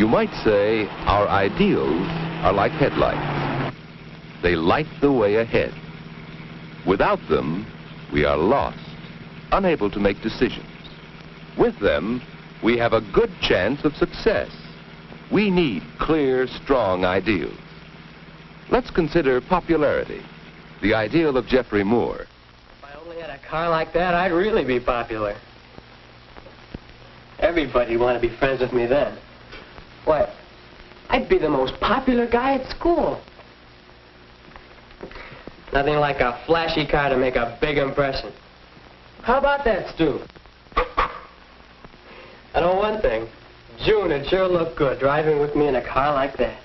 You might say our ideals are like headlights. They light the way ahead. Without them, we are lost, unable to make decisions. With them, we have a good chance of success. We need clear, strong ideals. Let's consider popularity, the ideal of Jeffrey Moore. If I only had a car like that, I'd really be popular. Everybody'd want to be friends with me then. What? I'd be the most popular guy at school. Nothing like a flashy car to make a big impression. How about that, Stu? I know one thing. June would sure look good driving with me in a car like that.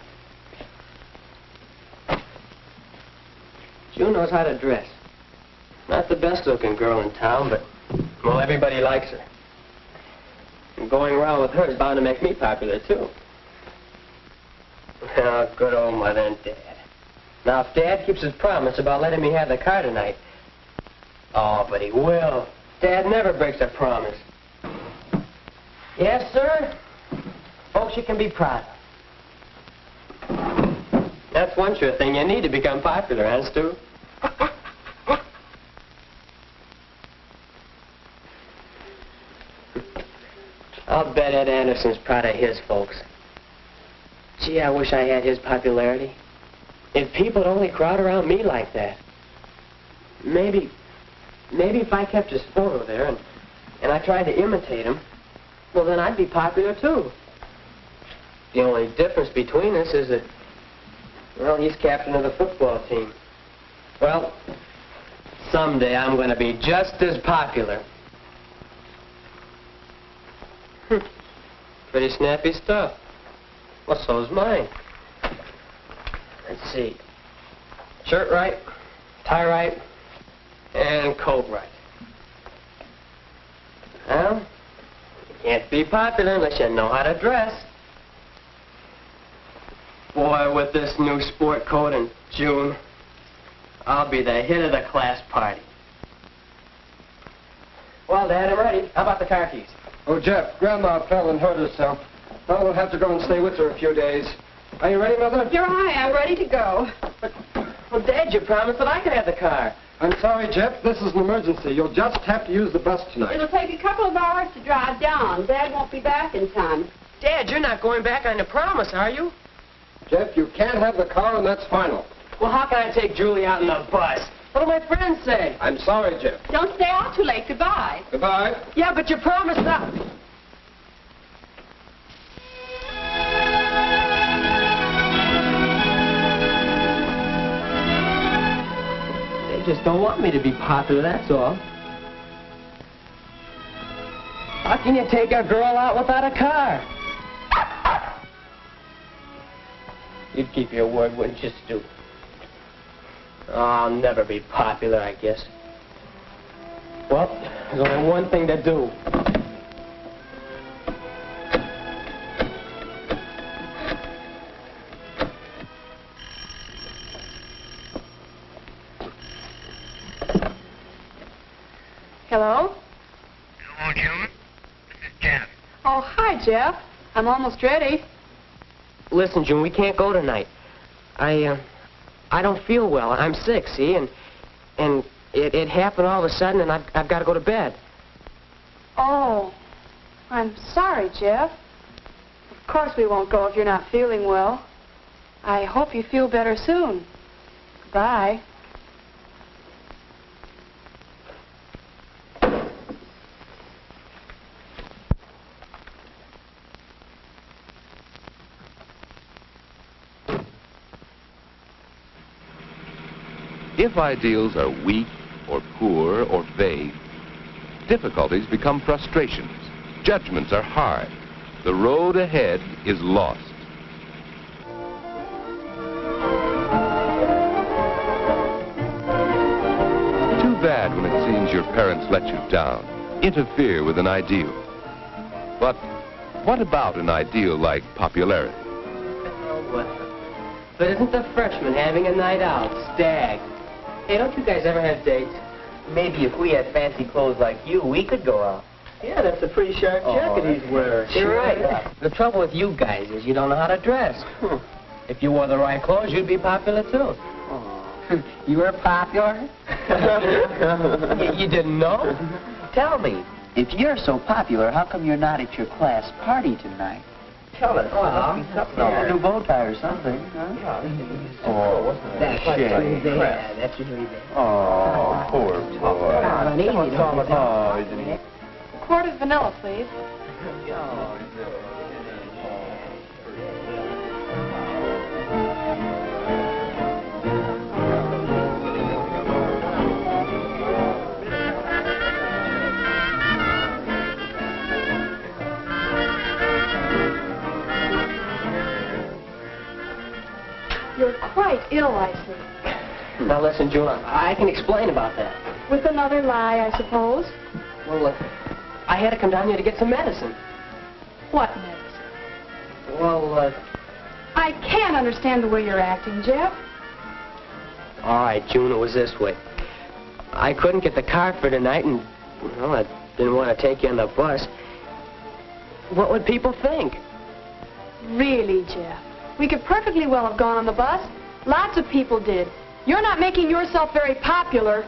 June knows how to dress. Not the best-looking girl in town, but, well, everybody likes her. And going around with her is bound to make me popular, too. Oh, good old Mother and Dad. Now, if Dad keeps his promise about letting me have the car tonight... Oh, but he will. Dad never breaks a promise. Yes, sir? Folks you can be proud of. That's one sure thing you need to become popular, huh, Stu? I'll bet Ed Anderson's proud of his folks. Gee, I wish I had his popularity. If people would only crowd around me like that. Maybe if I kept his photo there and I tried to imitate him, well, then I'd be popular, too. The only difference between us is that, well, he's captain of the football team. Well, someday I'm going to be just as popular. Pretty snappy stuff. Well, so's mine. Let's see. Shirt right, tie right, and coat right. Well, you can't be popular unless you know how to dress. Boy, with this new sport coat in June, I'll be the hit of the class party. Well, Dad, I'm ready. How about the car keys? Oh, Jeff, Grandma fell and hurt herself. Mother will have to go and stay with her a few days. Are you ready, Mother? You're right. I'm ready to go. Well, Dad, you promised that I could have the car. I'm sorry, Jeff. This is an emergency. You'll just have to use the bus tonight. It'll take a couple of hours to drive down. Dad won't be back in time. Dad, you're not going back on the promise, are you? Jeff, you can't have the car, and that's final. Well, how can I take Julie out in the bus? What do my friends say? I'm sorry, Jeff. Don't stay out too late. Goodbye. Goodbye. Yeah, but you promised that. They just don't want me to be popular, that's all. How can you take a girl out without a car? You'd keep your word, wouldn't you, Stu? Oh, I'll never be popular, I guess. Well, there's only one thing to do. Hello? Hello, June. This is Jeff. Oh, hi, Jeff. I'm almost ready. Listen, June, we can't go tonight. I don't feel well. I'm sick, see, and it happened all of a sudden, and I've got to go to bed. Oh, I'm sorry, Jeff. Of course we won't go if you're not feeling well. I hope you feel better soon. Goodbye. If ideals are weak or poor or vague, difficulties become frustrations. Judgments are hard. The road ahead is lost. Too bad when it seems your parents let you down, interfere with an ideal. But what about an ideal like popularity? Oh, well. But isn't the freshman having a night out, stag? Hey, don't you guys ever have dates? Maybe if we had fancy clothes like you, we could go out. Yeah, that's a pretty sharp jacket he's wearing. You're right. The trouble with you guys is you don't know how to dress. If you wore the right clothes, you'd be popular, too. You were popular? You didn't know? Tell me, if you're so popular, how come you're not at your class party tonight? Tell us. A new bow tie or something, huh? Oh, That's shame. Yeah, that's usually there. Oh, poor boy. A quart of vanilla, please. You're quite ill, I see. Now listen, June, I can explain about that. With another lie, I suppose. Well, I had to come down here to get some medicine. What medicine? Well, I can't understand the way you're acting, Jeff. all right, June, it was this way. I couldn't get the car for tonight, and, well, I didn't want to take you on the bus. What would people think? Really, Jeff. We could perfectly well have gone on the bus. Lots of people did. You're not making yourself very popular.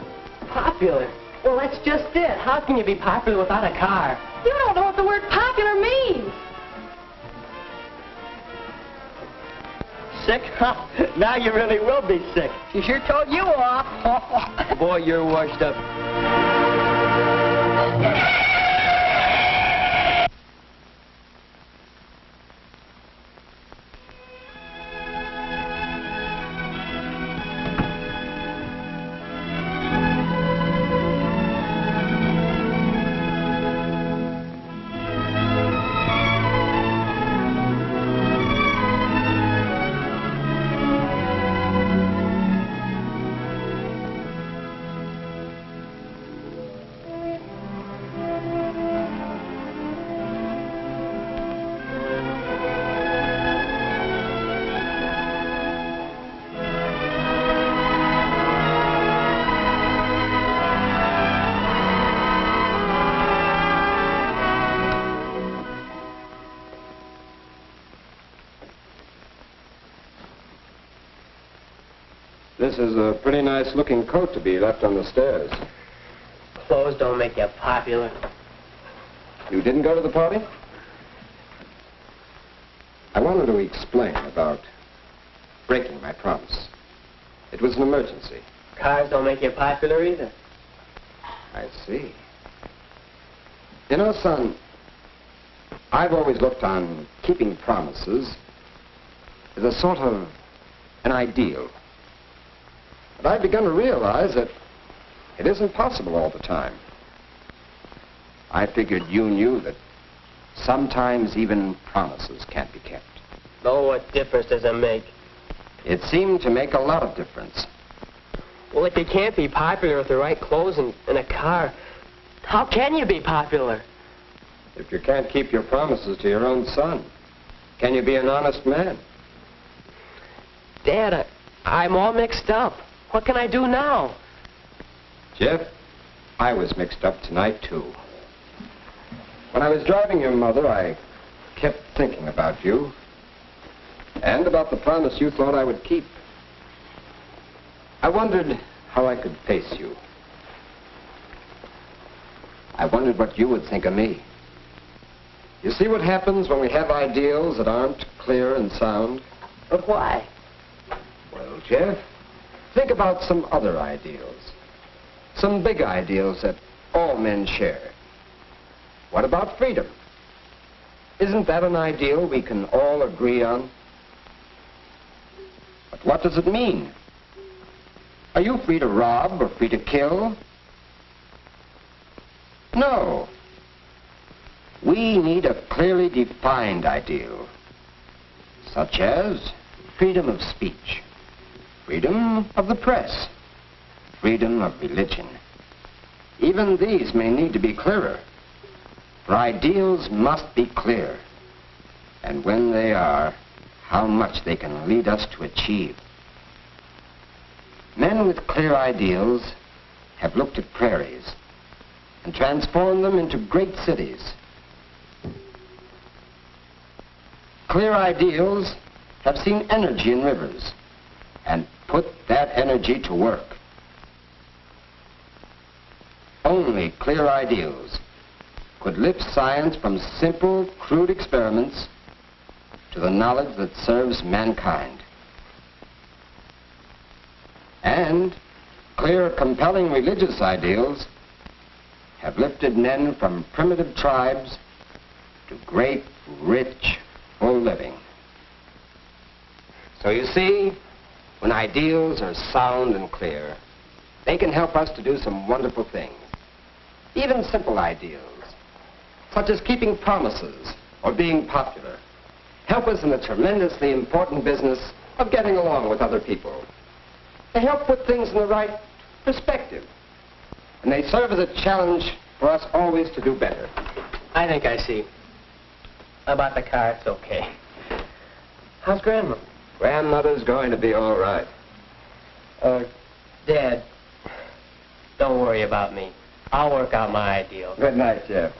Popular? Well, that's just it. How can you be popular without a car? You don't know what the word popular means. Sick? Now you really will be sick. She sure told you off. Boy, you're washed up. This is a pretty nice looking coat to be left on the stairs. Clothes don't make you popular. You didn't go to the party? I wanted to explain about breaking my promise. It was an emergency. Cars don't make you popular either. I see. You know, son, I've always looked on keeping promises as a sort of an ideal. But I've begun to realize that it isn't possible all the time. I figured you knew that sometimes even promises can't be kept. Oh, what difference does it make? It seemed to make a lot of difference. Well, if you can't be popular with the right clothes and a car, how can you be popular? If you can't keep your promises to your own son, can you be an honest man? Dad, I'm all mixed up. What can I do now? Jeff, I was mixed up tonight, too. When I was driving your mother, I kept thinking about you and about the promise you thought I would keep. I wondered how I could face you. I wondered what you would think of me. You see what happens when we have ideals that aren't clear and sound? But why? Well, Jeff, think about some other ideals. Some big ideals that all men share. What about freedom? Isn't that an ideal we can all agree on? But what does it mean? Are you free to rob or free to kill? No. We need a clearly defined ideal, such as freedom of speech, freedom of the press, freedom of religion. Even these may need to be clearer, for ideals must be clear, and when they are, how much they can lead us to achieve. Men with clear ideals have looked at prairies and transform them into great cities. Clear ideals have seen energy in rivers and put that energy to work. Only clear ideals could lift science from simple, crude experiments to the knowledge that serves mankind. And clear, compelling religious ideals have lifted men from primitive tribes to great, rich, full living. So you see, when ideals are sound and clear, they can help us to do some wonderful things. Even simple ideals, such as keeping promises or being popular, help us in the tremendously important business of getting along with other people. They help put things in the right perspective, and they serve as a challenge for us always to do better. I think I see. About the car, it's okay. How's Grandma? Grandmother's going to be all right. Dad, don't worry about me. I'll work out my ideal. Good night, Jeff.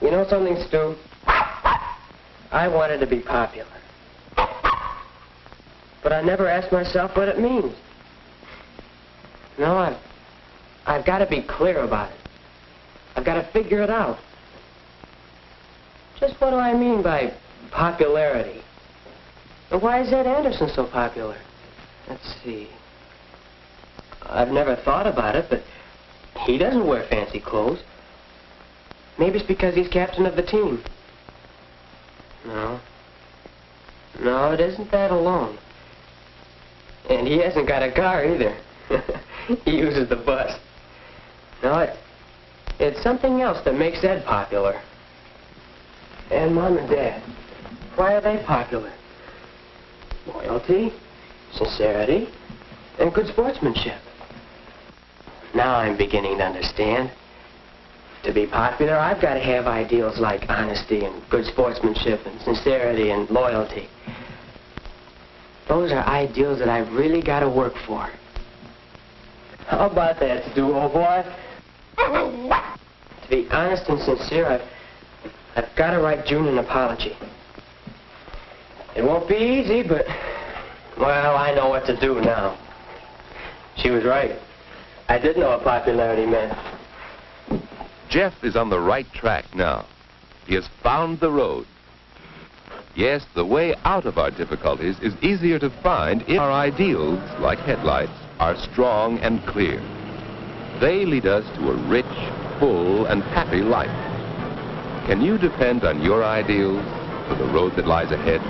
You know something, Stu? I wanted to be popular. But I never asked myself what it means. No, I've got to be clear about it. I've got to figure it out. Just what do I mean by popularity? And why is Ed Anderson so popular? Let's see. I've never thought about it, but he doesn't wear fancy clothes. Maybe it's because he's captain of the team. No. No, it isn't that alone. And he hasn't got a car either. He uses the bus. No, it's something else that makes Ed popular. And Mom and Dad, why are they popular? Loyalty, sincerity, and good sportsmanship. Now I'm beginning to understand. To be popular, I've got to have ideals like honesty and good sportsmanship and sincerity and loyalty. Those are ideals that I've really got to work for. How about that, Stu, old boy? To be honest and sincere, I've got to write June an apology. It won't be easy, but, well, I know what to do now. She was right. I did know what popularity meant. Jeff is on the right track now. He has found the road. Yes, the way out of our difficulties is easier to find if our ideals, like headlights, are strong and clear. They lead us to a rich, full, and happy life. Can you depend on your ideals for the road that lies ahead?